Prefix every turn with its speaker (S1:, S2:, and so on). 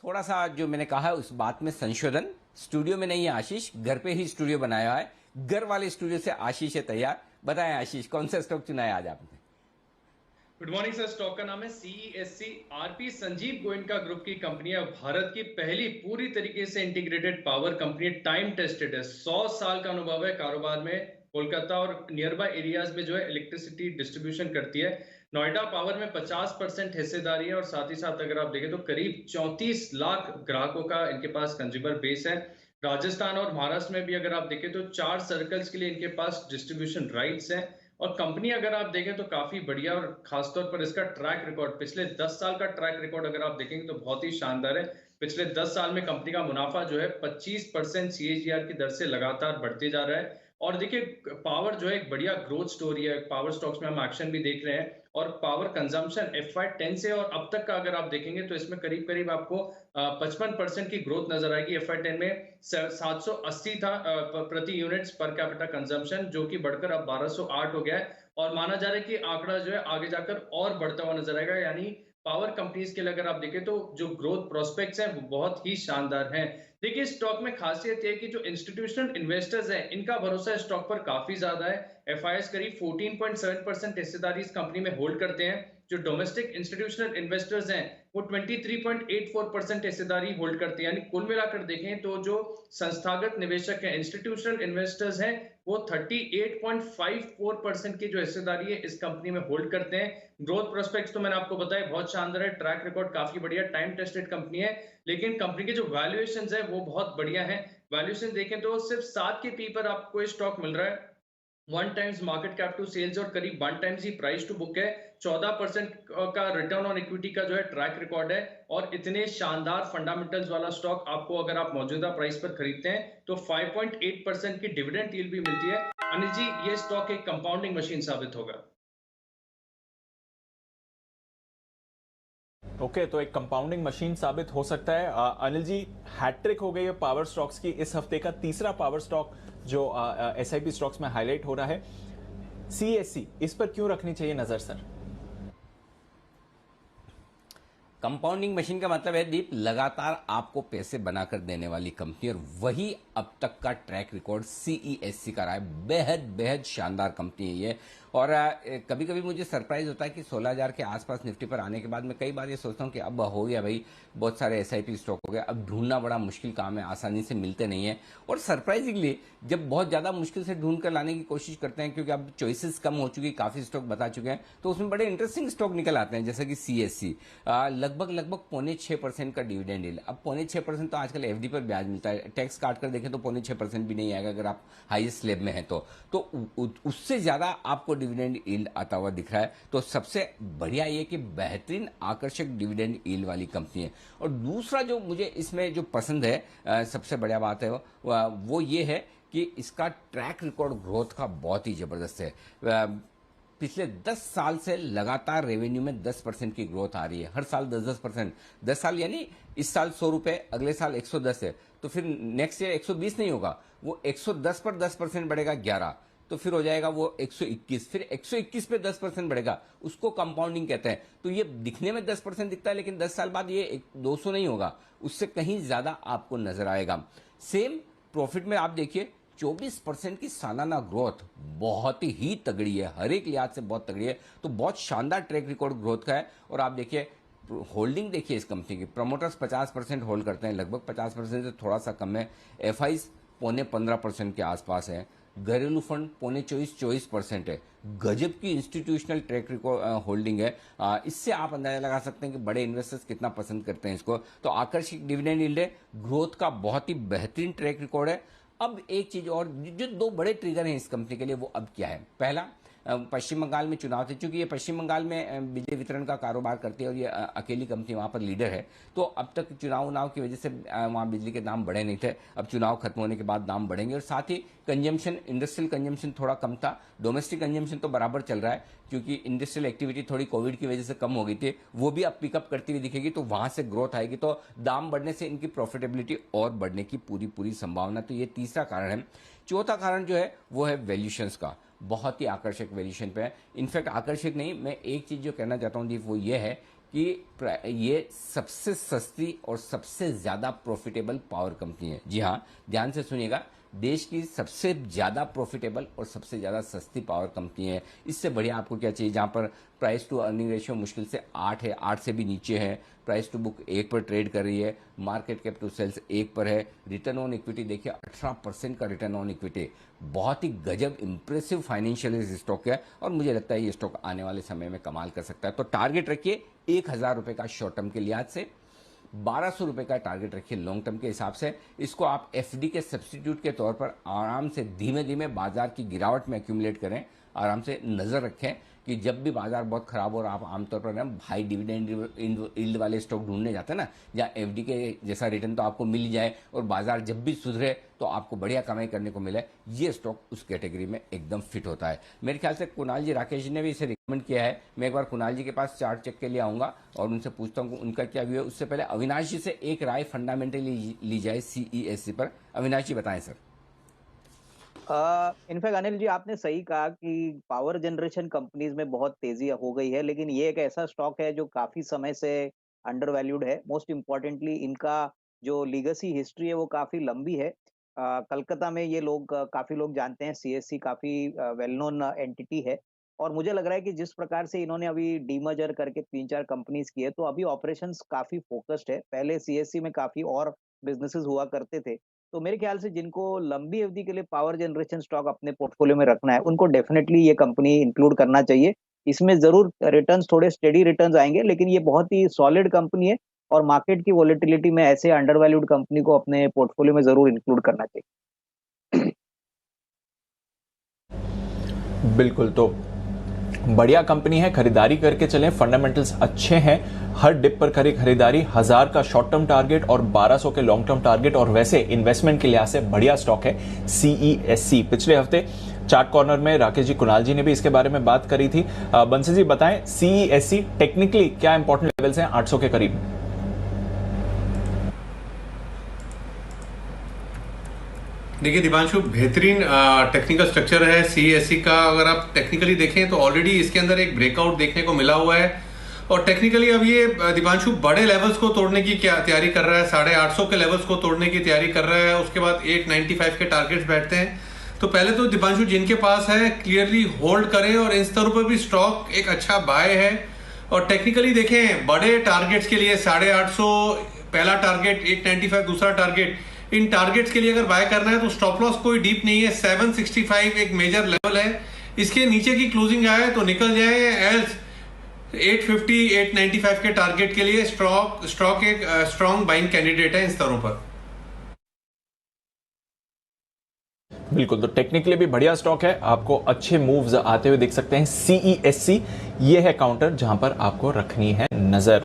S1: थोड़ा सा जो मैंने कहा उस बात में संशोधन, स्टूडियो में नहीं है आशीष, घर पे ही स्टूडियो बनाया है। घर वाले स्टूडियो से आशीष है तैयार। बताएं आशीष, कौन सा स्टॉक चुना है आज आपने?
S2: Good morning sir. स्टॉक का नाम है CESC. RP Sanjeev Goenka group की कंपनी है। भारत की पहली पूरी तरीके से integrated power company, time tested है। 100 साल का अनुभव है कारोबार में। कोलकाता और नियर बाय एरियाज में जो है इलेक्ट्रिसिटी डिस्ट्रीब्यूशन करती है। नोएडा पावर में 50% हिस्सेदारी है और साथ ही साथ अगर आप देखें तो करीब 34 लाख ग्राहकों का इनके पास कंज्यूमर बेस है। राजस्थान और महाराष्ट्र में भी अगर आप देखें तो 4 सर्कल्स के लिए इनके पास डिस्ट्रीब्यूशन राइट्स है। और कंपनी अगर आप देखें तो काफी बढ़िया, और खासतौर पर इसका ट्रैक रिकॉर्ड, पिछले 10 साल का ट्रैक रिकॉर्ड अगर आप देखेंगे तो बहुत ही शानदार है। पिछले 10 साल में कंपनी का मुनाफा जो है 25% सीएजीआर की दर से लगातार बढ़ते जा रहा है। और देखिए, पावर जो है एक बढ़िया ग्रोथ स्टोरी है। पावर स्टॉक्स में हम एक्शन भी देख रहे हैं। और पावर कंजम्पशन FY10 से और अब तक का अगर आप देखेंगे तो इसमें करीब करीब आपको 55% की ग्रोथ नजर आएगी। FY10 में 780 था प्रति यूनिट्स पर कैपिटा कंजम्पशन, जो कि बढ़कर अब 1208 हो गया है। और माना जा रहा है कि आंकड़ा जो है आगे जाकर और बढ़ता हुआ नजर आएगा। यानी पावर कंपनीज के लिए अगर आप देखें तो जो ग्रोथ प्रोस्पेक्ट्स हैं वो बहुत ही शानदार हैं। देखिए, स्टॉक में खासियत है कि जो इंस्टीट्यूशनल इन्वेस्टर्स हैं इनका भरोसा स्टॉक पर काफी ज्यादा है। एफआईएस करीब 14.7% हिस्सेदारी इस कंपनी में होल्ड करते हैं। जो डोमेस्टिक इंस्टीट्यूशनल इन्वेस्टर्स हैं वो 23.84% हिस्सेदारी होल्ड करते हैं। यानी कुल मिलाकर देखें तो जो संस्थागत निवेशक हैं, इंस्टीट्यूशनल इन्वेस्टर्स हैं, वो 38.54% की जो हिस्सेदारी है इस कंपनी में होल्ड करते हैं। ग्रोथ प्रोस्पेक्ट्स तो मैंने आपको बताया बहुत शानदार है। ट्रैक रिकॉर्ड काफी बढ़िया, टाइम टेस्टेड कंपनी है। लेकिन कंपनी के जो वैल्यूएशन है वो बहुत बढ़िया है। वैल्यूएशन देखें तो सिर्फ 7 के पी पर आपको स्टॉक मिल रहा है। 1 times market cap to sales और करीब 1 टाइम्स ही प्राइस टू बुक है। 14% का रिटर्न ऑन इक्विटी का जो है ट्रैक रिकॉर्ड है। और इतने शानदार फंडामेंटल्स वाला स्टॉक आपको अगर आप मौजूदा प्राइस पर खरीदते हैं तो 5.8% की डिविडेंड यील्ड भी मिलती है। अनिल जी, ये स्टॉक एक कंपाउंडिंग मशीन साबित होगा।
S3: ओके, तो एक कंपाउंडिंग मशीन साबित हो सकता है। अनिल जी, हैट्रिक हो गई है पावर स्टॉक्स की। इस हफ्ते का तीसरा पावर स्टॉक जो एसआईपी स्टॉक्स में हाईलाइट हो रहा है, सीएससी, इस पर क्यों रखनी चाहिए नजर सर?
S1: कंपाउंडिंग मशीन का मतलब है दीप, लगातार आपको पैसे बनाकर देने वाली कंपनी, और वही अब तक का ट्रैक रिकॉर्ड सीईएससी का रहा है। बेहद बेहद शानदार कंपनी है ये। और कभी कभी मुझे सरप्राइज होता है कि 16,000 के आसपास निफ्टी पर आने के बाद मैं कई बार ये सोचता हूँ कि अब हो गया भाई, बहुत सारे एसआईपी स्टॉक हो गए, अब ढूंढना बड़ा मुश्किल काम है, आसानी से मिलते नहीं है। और सरप्राइजिंगली जब बहुत ज्यादा मुश्किल से ढूंढ कर लाने की कोशिश करते हैं, क्योंकि अब चॉइसेस कम हो चुकी, काफी स्टॉक बता चुके हैं, तो उसमें बड़े इंटरेस्टिंग स्टॉक निकल आते हैं, जैसे कि सीएससी। लगभग लगभग 5.25% का डिविडेंड यील्ड। अब 5.25% तो आजकल एफडी पर ब्याज मिलता है, टैक्स काट कर देखें तो 5.25% भी नहीं आएगा अगर आप हाईएस्ट स्लैब में हैं तो उससे ज्यादा आपको डिविडेंड यील्ड आता हुआ दिख रहा है। तो सबसे बढ़िया ये कि बेहतरीन आकर्षक डिविडेंड यील्ड वाली कंपनी है। और दूसरा जो मुझे इसमें जो पसंद है, सबसे बढ़िया बात है वो ये है कि इसका ट्रैक रिकॉर्ड ग्रोथ का बहुत ही जबरदस्त है। पिछले 10 साल से लगातार रेवेन्यू में 10% की ग्रोथ आ रही है, हर साल 10-10%। 10 साल यानी इस साल 100 रुपए, अगले साल 110 है, तो फिर नेक्स्ट ईयर 120 नहीं होगा, वो 110 पर 10% बढ़ेगा, 11, तो फिर हो जाएगा वो 121, फिर 121 पे 10% बढ़ेगा, उसको कंपाउंडिंग कहते हैं। तो ये दिखने में 10% दिखता है, लेकिन 10 साल बाद ये 200 नहीं होगा, उससे कहीं ज्यादा आपको नजर आएगा। सेम प्रॉफिट में आप देखिए 24% की सालाना ग्रोथ बहुत ही तगड़ी है, हर एक लिहाज से बहुत तगड़ी है। तो बहुत शानदार ट्रैक रिकॉर्ड ग्रोथ का है। और आप देखिए होल्डिंग, देखिए इस कंपनी की, प्रमोटर्स 50% होल्ड करते हैं, लगभग 50% से थोड़ा सा कम है। एफआईज 15% के आसपास है। घरेलू फंड 24% है। गजब की इंस्टीट्यूशनल ट्रैक रिकॉर्ड होल्डिंग है। इससे आप अंदाजा लगा सकते हैं कि बड़े इन्वेस्टर्स कितना पसंद करते हैं इसको। तो आकर्षक डिविडेंड यील्ड है, ग्रोथ का बहुत ही बेहतरीन ट्रैक रिकॉर्ड है। अब एक चीज और, जो 2 बड़े ट्रिगर हैं इस कंपनी के लिए, वो अब क्या है? पहला, पश्चिम बंगाल में चुनाव थे, चूंकि ये पश्चिम बंगाल में बिजली वितरण का कारोबार करती है और ये अकेली कंपनी वहां पर लीडर है, तो अब तक चुनाव की वजह से वहां बिजली के दाम बढ़े नहीं थे। अब चुनाव खत्म होने के बाद दाम बढ़ेंगे। और साथ ही कंजम्पशन, इंडस्ट्रियल कंजम्पशन थोड़ा कम था, डोमेस्टिक कंजम्पशन तो बराबर चल रहा है, क्योंकि इंडस्ट्रियल एक्टिविटी थोड़ी कोविड की वजह से कम हो गई थी, वो भी अब पिकअप करती हुई दिखेगी, तो वहां से ग्रोथ आएगी, तो दाम बढ़ने से इनकी प्रॉफिटेबिलिटी और बढ़ने की पूरी संभावना। तो ये तीसरा कारण है। चौथा कारण जो है वो है वैल्यूशंस का, बहुत ही आकर्षक वैल्यूशन पे है। इनफैक्ट आकर्षक नहीं, मैं एक चीज जो कहना चाहता हूं दीप, वो ये है कि ये सबसे सस्ती और सबसे ज़्यादा प्रॉफिटेबल पावर कंपनी है। जी हाँ, ध्यान से सुनिएगा, देश की सबसे ज़्यादा प्रॉफिटेबल और सबसे ज़्यादा सस्ती पावर कंपनी है। इससे बढ़िया आपको क्या चाहिए, जहाँ पर प्राइस टू अर्निंग रेशियो मुश्किल से 8 है, 8 से भी नीचे है, प्राइस टू बुक 1 पर ट्रेड कर रही है, मार्केट कैप टू सेल्स 1 पर है, रिटर्न ऑन इक्विटी देखिए 18% का रिटर्न ऑन इक्विटी, बहुत ही गजब इंप्रेसिव फाइनेंशियल स्टॉक है और मुझे लगता है ये स्टॉक आने वाले समय में कमाल कर सकता है। तो टारगेट रखिए 1000 रुपये का शॉर्ट टर्म के लिहाज से, 1200 रुपये का टारगेट रखिए लॉन्ग टर्म के हिसाब से। इसको आप एफडी के सब्स्टिट्यूट के तौर पर आराम से धीमे धीमे बाजार की गिरावट में एक्यूमुलेट करें, आराम से नज़र रखें कि जब भी बाजार बहुत खराब हो और आप आमतौर पर ना हाई डिविडेंड यील्ड वाले स्टॉक ढूंढने जाते हैं ना, जहाँ एफडी के जैसा रिटर्न तो आपको मिल जाए और बाजार जब भी सुधरे तो आपको बढ़िया कमाई करने को मिले, ये स्टॉक उस कैटेगरी में एकदम फिट होता है। मेरे ख्याल से कुणाल जी, राकेश जी ने भी इसे रिकमेंड किया है। मैं एक बार कुणाल जी के पास चार्ट चेक के लिए आऊँगा और उनसे पूछता हूँ उनका क्या व्यू है। उससे पहले अविनाश जी से एक राय फंडामेंटली ली जाए CESC पर। अविनाश जी बताएं सर।
S4: इनफैक्ट अनिल जी, आपने सही कहा कि पावर जनरेशन कंपनीज में बहुत तेजी हो गई है, लेकिन ये एक ऐसा स्टॉक है जो काफी समय से अंडर वैल्यूड है। मोस्ट इम्पोर्टेंटली इनका जो लीगेसी हिस्ट्री है वो काफी लंबी है। कलकत्ता में ये लोग काफी लोग जानते हैं, CSC काफी वेल नोन एंटिटी है। और मुझे लग रहा है कि जिस प्रकार से इन्होंने अभी डीमर्जर करके 3-4 कंपनीज किए, तो अभी ऑपरेशंस काफी फोकस्ड है। पहले CSC में काफी और बिजनेसेस हुआ करते थे। तो मेरे ख्याल से जिनको लंबी अवधि के लिए पावर जनरेशन स्टॉक अपने पोर्टफोलियो में रखना है, उनको डेफिनेटली ये कंपनी इंक्लूड करना चाहिए। इसमें जरूर रिटर्न्स, थोड़े स्टेडी रिटर्न्स आएंगे, लेकिन ये बहुत ही सॉलिड कंपनी है और मार्केट की वॉलेटिलिटी में ऐसे अंडर वैल्यूड कंपनी को अपने पोर्टफोलियो में जरूर इंक्लूड करना चाहिए।
S3: बिल्कुल, तो बढ़िया कंपनी है, खरीदारी करके चलें, फंडामेंटल्स अच्छे हैं। हर डिप पर करी खरीदारी, 1000 का शॉर्ट टर्म टारगेट और 1200 के लॉन्ग टर्म टारगेट, और वैसे इन्वेस्टमेंट के लिहाज से बढ़िया स्टॉक है CESC। पिछले हफ्ते चार्ट कॉर्नर में राकेश जी, कुणाल जी ने भी इसके बारे में बात करी थी। बंसी जी बताएं, CESC टेक्निकली क्या इंपॉर्टेंट लेवल्स हैं 800 के करीब?
S5: देखिए दिवांशु, बेहतरीन टेक्निकल स्ट्रक्चर है CESC का। अगर आप टेक्निकली देखें तो ऑलरेडी इसके अंदर एक ब्रेकआउट देखने को मिला हुआ है और टेक्निकली अब ये दिवांशु बड़े लेवल्स को तोड़ने की क्या तैयारी कर रहा है, 850 के लेवल्स को तोड़ने की तैयारी कर रहा है। उसके बाद 895 के टारगेट्स बैठते हैं। तो पहले तो दिवांशु जिनके पास है क्लियरली होल्ड करें और इन स्तरों पर भी स्टॉक एक अच्छा बाय है। और टेक्निकली देखें, बड़े टारगेट्स के लिए 850 पहला टारगेट, 895 दूसरा टारगेट, इन टारगेट्स के लिए अगर बाय करना है तो स्टॉप लॉस कोई डीप नहीं है। 765 एक मेजर लेवल है, इसके नीचे की क्लोजिंग आए तो निकल जाए। एल्स 850 895 के टारगेट के लिए स्टॉक एक स्ट्रॉन्ग बाइंग कैंडिडेट है इन स्तरों पर।
S3: बिल्कुल, तो टेक्निकली भी बढ़िया स्टॉक है, आपको अच्छे मूव्स आते हुए दिख सकते हैं। CESC ये है काउंटर जहां पर आपको रखनी है नजर।